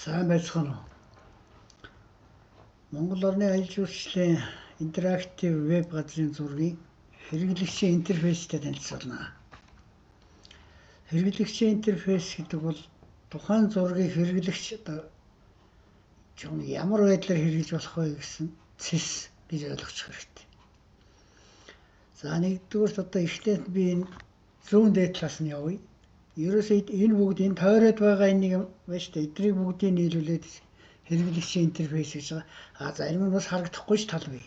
Сайн байцгаана уу. Монгол орны аялал жуулчлалын интерактив веб газрын зургийг хэрэглэгчийн интерфейстэй танилцуулна. Хэрэглэгчийн интерфейс гэдэг бол тухайн зургийг хэрэглэгч ямар байдлаар хэрэглэж болох вэ гэсэн цэс гэж ойлгочих хэрэгтэй. За нэгдүгээрт одоо эхлээд би энэ зүүн дээд талаас нь явъя. Ерөөсөө энэ бүгд энэ тойроод байгаа нэг юм байна шүү дээ. Эднийг бүгдийг нийлүүлээд хэрэглэгчийн интерфейс гэж байгаа. Зарим нь бас харагдахгүй ч тал бий.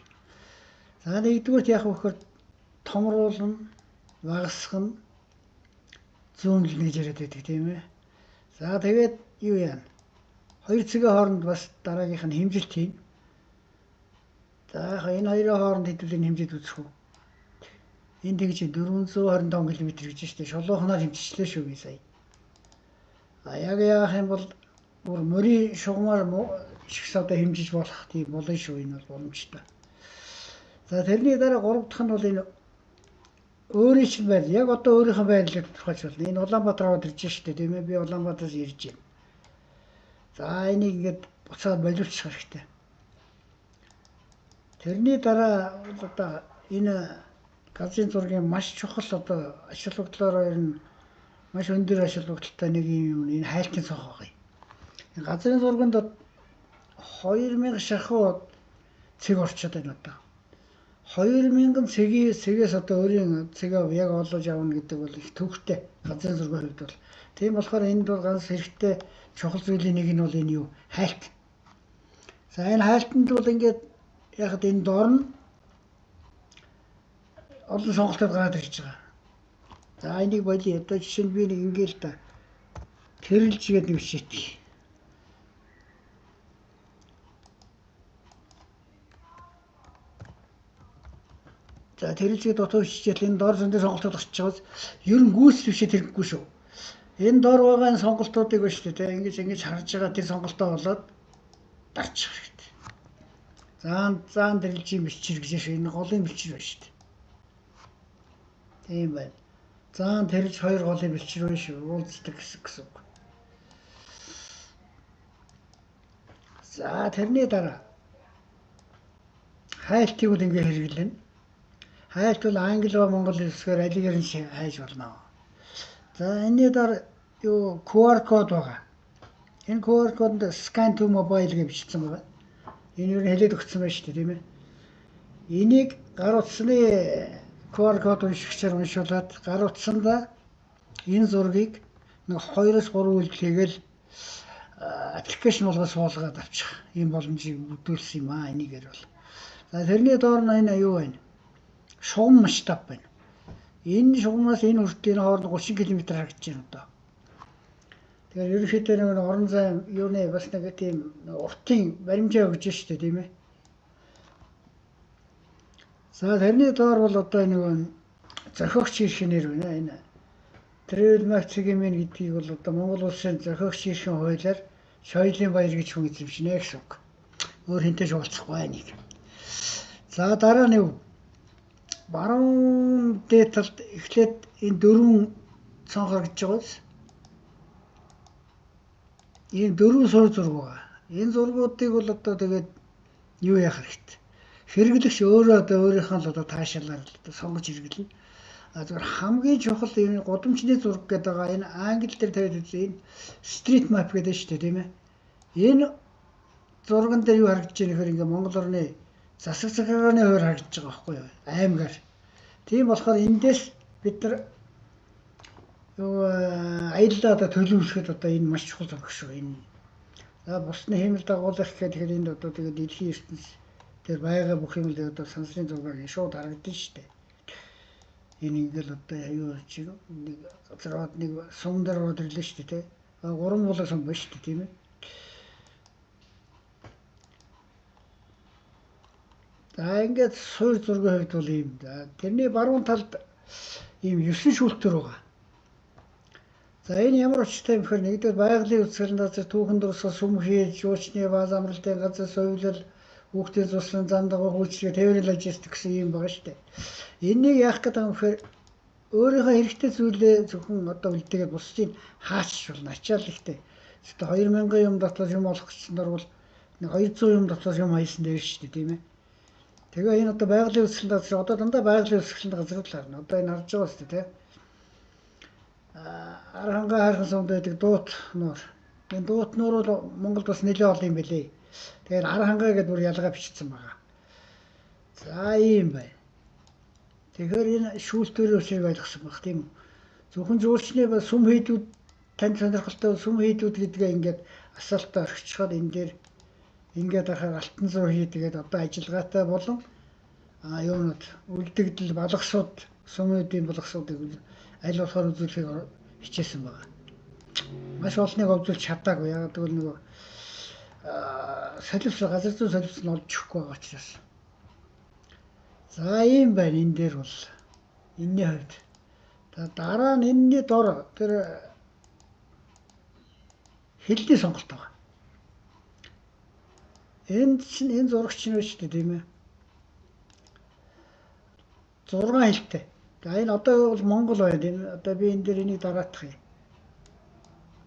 За нэгдүгээрт яах вэ гэхээр томруулна, багасгана, зүүнлэнэ гэж яриад байдаг тийм ээ. За тэгээд юу яана? Хоёр цэгийн хооронд бас дараагийнх нь хэмжилт хийн. За энэ хоёрын хооронд хэдүүлэн хэмжээд үзэх үү? Энд тэгж 425 км гэж штэ шулуухнаар хэмжчихлээ шүү би сая. Яг яах юм бол бүр мөрийн шугамар шигс одоо хэмжиж болох тийм болно шүү, энэ бол боломжтой. За тэрний дараа гурав дахь нь бол энэ өөрийн чинь байл. Яг одоо өөрийнхөө байрлалыг тодорхойлж байна. Энэ Улаанбаатар аваад ирж штэ тийм ээ. Би Улаанбаатараас ирж байна. За энийг ингээд буцаад боловсруулах хэрэгтэй. Тэрний дараа одоо энэ газрын зургийн маш чухал одоо ашиг тогтлоор нь маш өндөр ашиг тогтолтой нэг юм энэ хайлтын цонх байгаа юм. Энэ газрын зурганд 2000 шархуу цэг орчод байна одоо. 2000 цэгээс одоо өөрийн цэгээ яг олж авна гэдэг бол их төвхтэй газрын зургийн хувьд бол. Тийм болохоор энд бол ганц хэрэгтэй чухал зүйлийн нэг нь бол энэ юу? Хайлт. За энэ хайлтанд бол ингээд яг энэ доор нь олон сонголтууд гараад ирж байгаа. За энийг болий. Одоо жишээ нь би нэг ингээл та тэрэлж гэдэг нэг бичээдэг. За тэрэлжгээ дотоо биччихэл энэ доор зөндөө сонголтууд гарч байгаас ер нь гүйцэл бишээ тэрхгүй шүү. Энэ доор байгаа сонголтуудыг ба шүү дээ. Ингэж харж байгаа тэр сонголтоо болоод дарчих хэрэгтэй. Заан тэрэлжийн бичвэр гэж шүү. Энэ голын бичвэр байна шүү дээ. Тийм байна. Заан тэрж хоёр голын бэлчир байна шүү. Уулздаг гэсэн үг. За тэрний дараа хайлтыг бол ингэ хэрэглэнэ. Хайлт бол англи ба монгол хэлсгээр алигээр нь хайж болно. За энэний дараа юу QR код байгаа. Энэ QR кодд scan to mobile гэж бичсэн байгаа. Энэ юу хэлээд өгсөн байна шүү дээ, тийм ээ. Энийг гар утасны QR код уншигчаар уншуулад гар утсандаа энэ зургийг нэг 2-3 үйлдэл хийгээл аппликейшн болгож суулгаад авчих. Ийм боломжийг бүтүүлсэн юм аа энийгээр бол. За тэрний доор нь энэ юу байна? Шугам масштаб байна. Энэ шугамнаас энэ хүртэл хооронд 30 км харагдаж байна одоо. Тэгэхээр ерөнхийдөө нэг орон зай юуны бас нэг тийм уртын баримжаа өгч штэ тийм ээ. За тэрний доор бол одоо нэг зохиогч иршинээр байна энэ. Travel Marketing гэдгийг бол одоо Монгол улсын зохиогч иршин хуулиар соёлын баяр гэж хүн эзэмшнэ гэсэн үг. Өөр хинтэй уулзахгүй нэг. За дараа нь юу? Баруун дээд талд эхлээд энэ дөрвөн цонх харагдаж байгааз. Энэ дөрвөн сур зураг байгаа. Энэ зургуудыг бол одоо тэгээд юу яах хэрэгтэй? Хэрэглэгч өөрөө одоо өөрийнхөө л одоо таашаалаар сонгож хэрэглэнэ. Зүгээр хамгийн чухал энэ гудамжны зураг гэдэг байгаа. Энэ англи дээр тавиад үзээ. Энэ street map гэдэг шүү дээ, тийм ээ. Энэ зурган дээр юу харагдаж байгаа нөхөр ингээ Монгол орны засаг захиргааны хувьд харагдаж байгаа байхгүй юу? Аймгаар. Тийм болохоор эндээс бид нар юу аяллаа одоо төлөвлөхөд одоо энэ маш чухал зураг шүү. Энэ бусны хэмэл дагуулах гэхээр энд одоо тэгээд дэлхийн ертөнц тэр байгаа бүх юм л одоо сансрын зургаар шууд харагдаж штэ. Энэ ингээл одоо аюу чи нэг газрууд нэг сум дээр ороод ирлээ штэ тий. Гурван булаа сум байна штэ тийм ээ. За ингээд суур зургийн хувьд бол ийм. Тэрний баруун талд ийм 9 шүүлтэр байгаа. За энэ ямар очтой юм гэхээр нэгдүгээр байгалийн үзэсгэлэн газар түүхэн дурсгал сүм хийж, жуучны бааз амралтын газар соёлол хүүхдийн туслан зам дагуу үйлчлэгээ тээврийн логистик гэсэн юм байгаа шүү дээ. Энийг яах гэдэг юм гэхээр өөрийнхөө хэрэгтэй зүйлээ зөвхөн одоо үлдээгээд бусдыг хаачч болно. Ачаал ихтэй. Гэхдээ 2000 юм дотор юм олох гэсэн дөрвөл 200 юм дотор юм хайсан дээр шүү дээ тийм ээ. Тэгээ энэ одоо байгалийн үүсгэл газар одоо дандаа байгалийн үүсгэл газар л харна. Одоо энэ харж байгаа шүү дээ тийм. Архангаа хайрхан сумд байдаг дуут нуур. Энэ дуут нуур бол Монголд бас нэлээд олон юм билээ. Тэгээд Архангаа гэдэг бүр ялгаа бичсэн байгаа. За ийм бай. Тэгэхээр энэ шүүлтүүрийн үсгийг ойлгосон баг тийм үү. Зөвхөн жуулчны сүм хийдүүд тань сонирхолтой сүм хийдүүд гэдгээ ингээд асаалтаа орчиход энэ дээр ингээд ахаар алтан зур хийдгээд одоо ажиллагаатай болон юунууд үлдэгдэл балгасууд сүмүүдийн балгасуудыг аль болохоор үзүүлэхийг хичээсэн байгаа. Маш олныг овжуулж чадаагүй. Яг тэгвэл нөгөө соливс газар зүйн соливс нь олж өгөхгүй байгаа учраас. За ийм байна энэ дээр бол энэний хувьд. Дараа нь энэний дор тэр хэлний сонголт байгаа. Энэ зурагч нь шүү дээ тийм ээ. 6 хэлтэй. За энэ одоо бол Монгол байна тийм. Одоо би энэ дээр энийг дараах юм.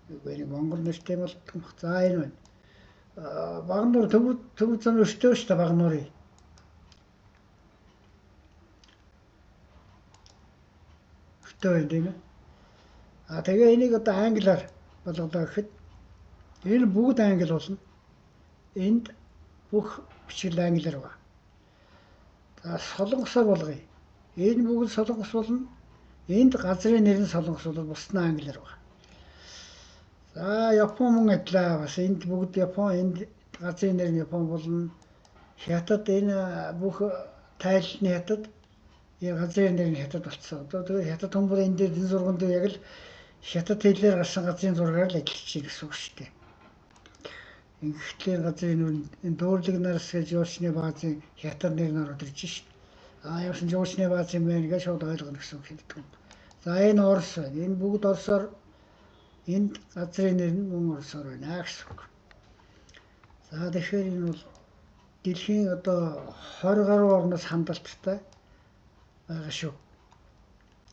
Үгүй нэг Монгол нэртэй болтгох. За энэ байна. Багнуур төв зам өртөө шүү дээ Багнуурын. Өртөө байна тийм ээ. Тэгээ энийг одоо англиар болголоо гэхэд энэ бүгд англи болно. Энд бүх бичгэл англиар байна. За солонгосоор болгоё. Энэ бүгд солонгос болно. Энд газрын нэр нь солонгос бол бус нь англиар байна. За Япон мөн адилаа бас энд бүгд Япон энд газрын нэр нь Япон болно. Хятад энэ бүх тайлны хятад энэ газрын нэр нь хятад болцсон. Одоо тэгээ хятад хүмүүс энэ дээр энэ зурган дээр яг л хятад хэлээр гарсан газрын зургаар л ажиллаж байна гэсэн үг шүү дээ. Ингээдгээр газрын нэр энэ дуурлаг нараас гэж жуулчны баазын хятад нэр нь ороод ирж шít. Явсан жуулчны бааз юм байна гэж шууд ойлгоно гэсэн үг хэлдэг. За энэ Орос байна. Энэ бүгд Оросоор энд газрын нэр нь мөн Оросоор байна гэсэн үг. За тэгэхээр энэ бол дэлхийн одоо 20 гаруй орноос хандлттай байгаа шүү.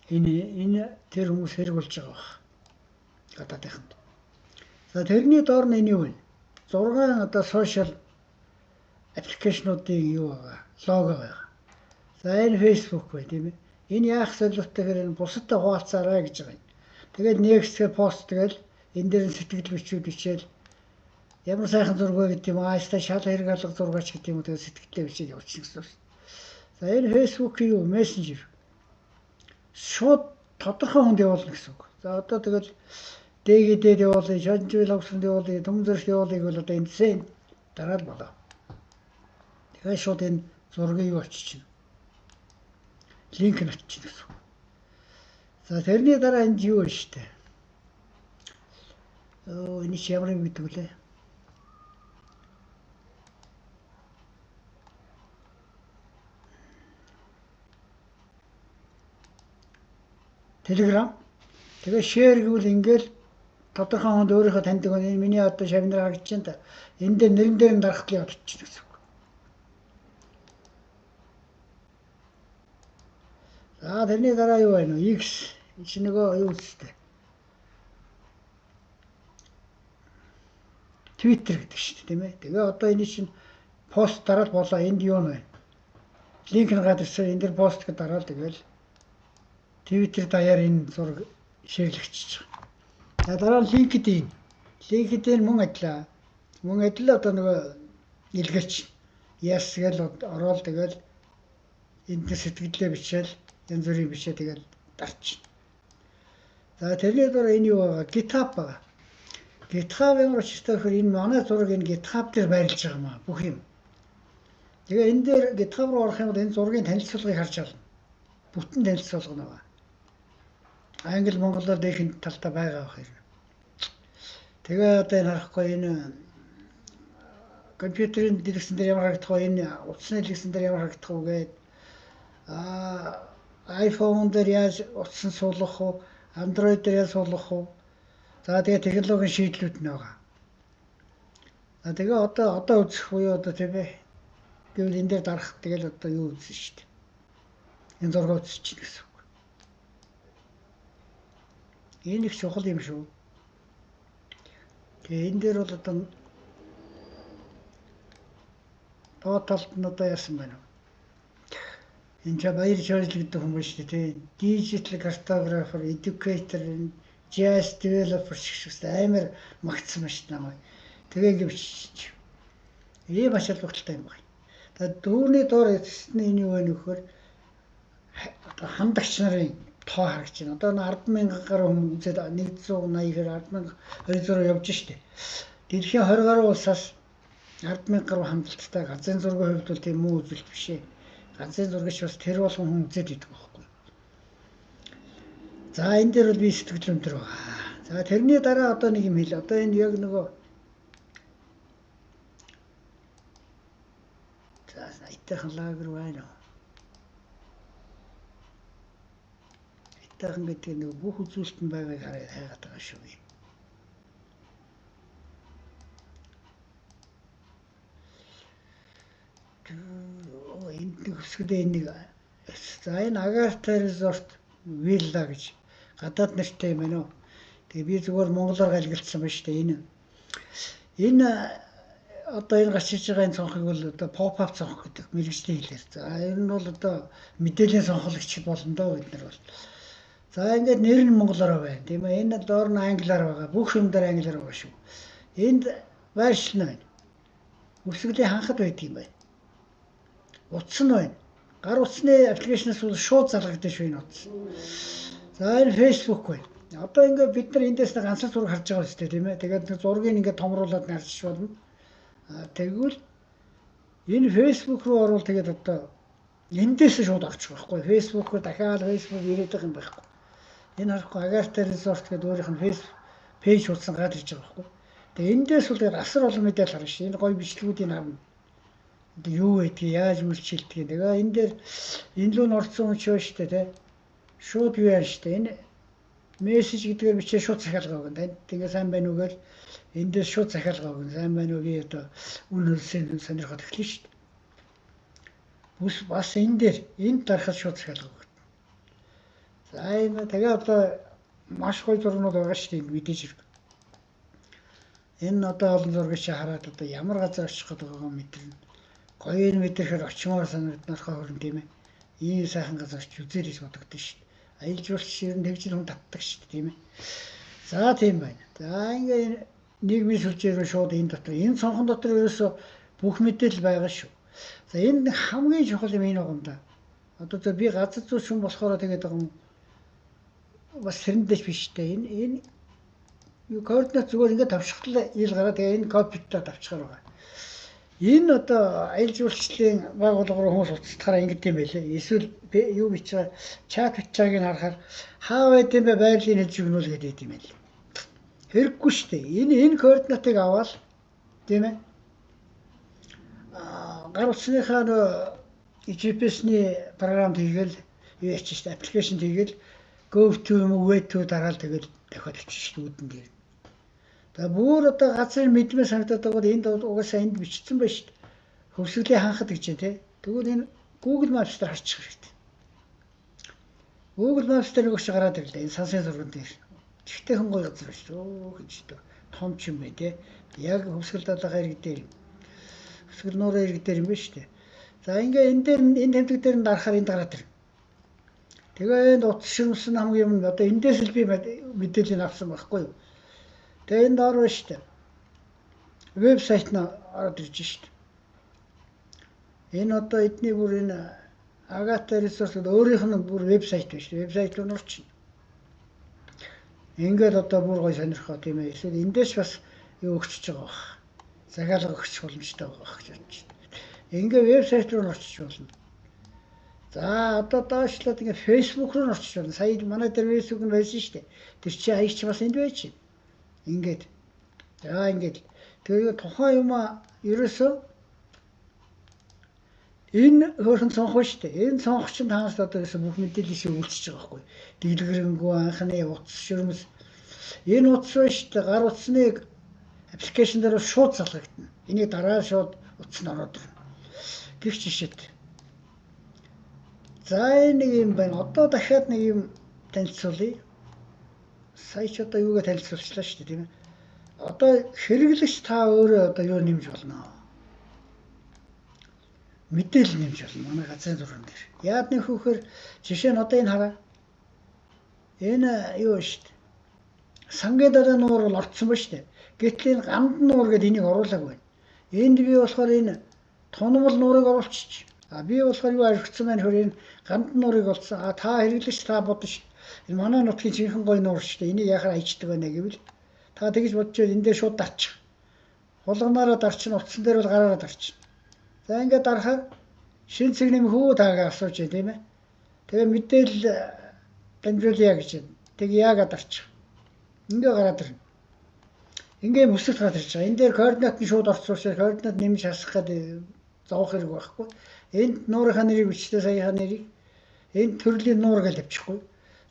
Энэ тэр хүмүүс хэрэг болж байгаа баг. Гадаадынханд. За тэрний доор нь энэ юу вэ? 6 одоо сошиал аппликейшнуудын юу байгаа? Лого байгаа. За энэ Facebook бай тийм ээ. Энэ яах зорилготой гэхээр энэ бусадтай хуваалцаарай гэж байгаа юм. Тэгээд next-гээ пост тэгэл энэ дээр сэтгэл бичүүд бичээл ямар сайхан зураг гэдэг юм аа шал хэрэг алга зургаач гэдэг юм тэгээд сэтгэлдээ бичээд явуулчих гэсэн. За энэ Facebook-ийн юу мессенжер шууд тодорхой хүнд явуулна гэсэн үг. За одоо тэгэл дээд явуулъя, шанжил авсанд явуулъя, төмзөрч явуулъя гэвэл одоо эндсэн дараа л болоо. Тэгээд шууд энэ зургийг юу очиж линк нь очиж гэсэн. За тэрний дараа энд юу вэ штэ. Энэ ямар юм гэдэг үлээ. Telegram. Тэгээ share гэвэл ингээл тодорхой хонд өөрийнхөө таньдаг энэ миний одоо шавнаар харагдаж байна та. Энд дээр нэрэн дээр нь дарахт явуулчих гэсэн үг. За тэрний дараа юу байна вэ? X чи нөгөө юу үстэй. Twitter гэдэг шүү дээ тийм ээ. Тэгээ одоо энэ чинь пост дараад болоо энд юу нэ? Линк нь гадарсан энэ дээр пост гэж дараад тэгэл Twitter даяар энэ зураг шеэрлэгчиж байгаа. За дараа нь LinkedIn. LinkedIn мөн адилаа. Мөн адилаа одоо нөгөө илгэрч yes гэл ороод тэгэл энд сэтгэлдээ бичээл янз бүрийн бичээ тэгэл дарч. За тэрний дараа энэ юу байгаа? GitHub байгаа. GitHub ямар учиртай гэхээр энэ манай зураг энэ GitHub дээр байрлаж байгаа маа бүх юм. Тэгээ энэ дээр GitHub руу орох юм бол энэ зургийн танилцуулгыг харж байна. Бүтэн танилцуулга нэг. Англи монголоор дэхэн талтай байгаа байх юм. Тэгээ одоо энэ харахгүй энэ компьютерийн дэлгэсэн дээр ямар харагдах вэ? Энэ утасны дэлгэсэн дээр ямар харагдах вэ гээд iPhone дээр яаж утсан суулгах вэ? Android дээр яаж суулгах вэ? За тэгээ технологийн шийдлүүд нь байгаа. Тэгээ одоо үзэх буюу одоо тийм ээ. Гэвэл энэ дээр дарах тэгэл одоо юу үзсэн шүү дээ. Энэ зураг үзчих гэсэн. Энэ их чухал юм шүү. Тэгээ энэ дээр бол одоо доод талд нь одоо яасан байна вэ? Энэ ч баяр шаарил гэдэг хүн байна шүү дээ. Digital cartographer, educator, jazz developer гэх амар магтсан байна шүү дээ намайг. Тэгээ ингэ бичиж. Ийм ачаал бүгдэлтэй юм байна. Тэгээд дүүрний доор эцэстний энэ юу вэ нөхөр одоо хандагч нарын тоо харагч байна. Одоо 10,000 гаруй хүн үзээд 180-аар 10,000 200 явж штэ. Дэлхийн 20 гаруй улсаас 10,000 гаруй хандлттай газрын зургийн хувьд бол тийм муу үзүүлэлт биш ээ. Газрын зургич бас тэр болгон хүн үзээд идэг байхгүй. За энэ дээр бол би сэтгэл өндөр байгаа. За тэрний дараа одоо нэг юм хэл. Одоо энэ яг нөгөө за айтайхан лагер байна уу? Айтайхан гэдэг нэг бүх үзүүлэлт нь байгааг хайгаад байгаа шүү. Энд нэг өсгөлээ нэг за энэ Агарта Resort Villa гэж гадаад нэртэй юм байна уу. Тэгээ би зүгээр монголоор галгилсан байна шүү дээ. Энэ одоо энэ гарч иж байгаа энэ цонхыг бол одоо pop-up цонх гэдэг мэргэжлийн хэлээр. За энэ нь бол одоо мэдээллийн цонхолагч болно доо бид нар бол. За ингээд нэр нь монголоор байна тийм ээ. Энэ доор нь англиар байгаа. Бүх юм дээр англиар байгаа шүү. Энд байршил байна. Өсгөлийн ханхад байдаг юм байна. Утас нь байна. Гар утасны аппликейшнээс бол шууд залгагдаж шүү энэ утас. За энэ Facebook байна. Одоо ингээд бид нар эндээс нэг ганцхан зураг харж байгаа үстэй тийм ээ. Тэгээд зургийг ингээд томруулаад харж болно. Тэгвэл энэ Facebook руу орвол тэгээд одоо эндээс шууд авчих байхгүй. Facebook-оор дахиад Facebook ирээд байгаа юм байхгүй. Энэ харахгүй Agartha Resort гэдэг өөрийнх нь Facebook пэйж хуудсан гарч ирж байгаа байхгүй. Тэгээд эндээс бол тэгээд асар олон мэдээлэл гарна шүү. Энэ гоё бичлэгүүдийг харна. Юу гэдгийг яаж үйлчилдэг. Тэгээ энэ дээр энэ лөө орцсон хүн ч байна шүү дээ. Шууд юу яа шүү дээ. Энэ мессеж гэдгээр бичээ шууд захиалгаа өгнө. Тэгээ сайн байна уу гэж эндээс шууд захиалгаа өгнө. Сайн байна уу би одоо үнэлсэн сонирхоод эхлэв шүү дээ. Бас энэ дээр энд дарахад шууд захиалгаа өгнө. За энэ тэгээ одоо маш гоё зургууд байгаа шүү дээ мэдээж хэрэг. Энэ одоо олон зургийг чи хараад одоо ямар газар очих гээд байгаагаа мэдэрнэ. Гоё мэдрэхээр очимоор санагднархаа хөрн тийм ээ. Ийм сайхан газар ч үзээр их бодогдсон шүү дээ. Аялал жуулч ер нь тэгжил хүн татдаг шүү дээ тийм ээ. За тийм байна. За ингээ нийгмийн сүлжээр шууд энэ дотор энэ цонхон дотор ерөөсө бүх мэдээлэл байгаа шүү. За энд хамгийн чухал юм энэ байгаа юм да. Одоо би газар зүйч хүн болохоор тэгээд байгаа юм. Бас сэрэндэж биш дээ. Энэ координат зүгээр ингээд тавьчихлаа ил гараа тэгээ энэ копитаа тавьчихаар байгаа. Энэ одоо аялал жуулчлалын байгууллага руу хүмүүс уцтахаараа ингэдэм юм байлээ. Эсвэл юу бич байгаа чат бичааг нь харахаар хаа байд юм бэ байрлалыг хэлж өгнө л гэдэг юм байл. Хэрэггүй шүү дээ. Энэ координатыг аваад тийм ээ. Гар утасныхаа GPS-ний програмд хийгээл юу яачих шүү дээ. Аппликейшн хийгээл go to юм уу way to дараал тэгэл дахиад авчих шүү дээ үүдэн дээр. За бүр одоо газрын мэдмээ санагдаад байгаа бол энд угаасаа энд бичсэн байна шүү дээ. Хөвсгөлийн ханхад гэж тий. Тэгвэл энэ Google Maps дээр харчих хэрэгтэй. Google Maps дээр өгч гараад ирлээ. Энэ сансын зурган дээр. Чихтэй хэн гоё газар шүү дээ. Гэж дээ. Том ч юм бэ тий. Яг хөвсгөл далайгаа иргэн дээр юм. Хөвсгөл нуурын иргэн дээр юм байна шүү дээ. За ингээ энэ дээр энэ тэмдэг дээр нь дарахаар энд гараад ир. Тэгээ энд утас ширмсэн хамгийн юм одоо эндээс л би мэдээлэл авсан байхгүй юу? Тэгээ энэ доор байна шүү дээ. Вебсайт нь ороод ирж шүү дээ. Энэ одоо эдний бүр энэ Agartha Resort өөрийнх нь бүр вебсайт байна шүү дээ. Вебсайт руу орчихно. Ингээд одоо бүр гоё сонирхоо тийм ээ. Эсвэл эндээс бас юу өгчөж байгаа бах. Захиалга өгч боломжтой байгаа бах гэж бодож байна. Ингээд вебсайт руу орчих болно. За одоо доошлоод ингээд Facebook руу орчих болно. Сая манай дээр Facebook нь байсан шүү дээ. Тэр чи хаягч бас энд байж байна. Ингээд. За ингээд. Тэгээ тухайн юм ерөөсөө энэ хөрхэн цонх ба штэ. Энэ цонх чинь таанаас одоо ерөөсөө бүх мэдээлэл шиг үйлчилж байгаа байхгүй. Дэлгэрэнгүй анхны утас ширмэс. Энэ утас ба штэ. Гар утасны аппликейшн дээр шууд залгагдана. Энийг дараа шууд утас нь ороод ирнэ. Гэх жишээд. За нэг юм байна. Одоо дахиад нэг юм танилцуулъя. Сая ч одоо юугаа танилцуулчлаа шүү дээ тийм ээ. одоо хэрэглэгч та өөрөө одоо юу нэмж болно? Мэдээлэл нэмж болно манай газрын зурган дээр. Яад нэх вөхөр жишээ нь одоо энэ хараа. Энэ юу шүү дээ. Сангийн дараа нуур бол орцсон ба шүү дээ. Гэтэл энэ гандан нуур гэдэг энийг оруулаагүй байна. Энд би болохоор энэ тунамл нуурыг оруулчих. Би болохоор юу ажигдсан байна хөр энэ гандан нуурыг олцсон. Та хэрэглэгч та бодно шүү. Энэ манай нутгийн жинхэнэ гой нуур шүү дээ. Энийг яхаар аячдаг байна гэвэл та тэгж бодчихвол энэ дээр шууд дарчих. Хулганаараа дарчин, утсан дээр бол гараараа дарчин. За ингээд дарахаар шин цэг нэм хүү таагаа асууж байна тийм ээ. Тэгээ мэдээлэл дамжуулъя гэж байна. Тэг яагаад дарчих. Ингээ гараад ирнэ. Ингээ бүсэлт гараад ирж байгаа. Энэ дээр координат нь шууд орцуулсан. Координат нэмж хасах гэдэг зовох хэрэг байхгүй. Энд нуурынхаа нэрийг бичтэй саяхаа нэрийг энд төрлийн нуур гэж тавьчихгүй.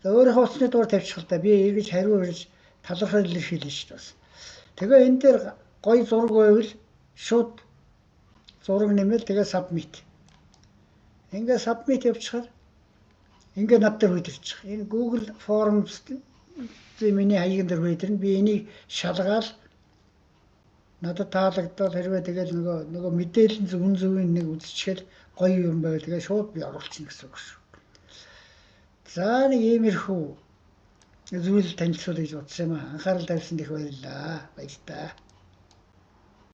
За өөрийнхөө утасны дуур тавьчих л да. Би эргэж хариу ирж талархал илэрхийлнэ шүү дээ бас. Тэгээ энэ дээр гоё зураг байвал шууд зураг нэмэл тэгээ submit. Ингээ submit явуучихаар ингээ над дээр хөдөлж байгаа. Энэ Google Forms миний хаягн дээр хөдөлнө. Би энийг шалгаал надад таалагдвал хэрвээ тэгэл нөгөө мэдээлэл зөв зөвийн нэг үзчихэл гоё юм байвал тэгээ шууд би оруулчихна гэсэн үг шүү. За нэг иймэрхүү зүйл танилцуулъя гэж бодсон юм аа. Анхаарал тавьсан их баярлалаа. Баярлалаа.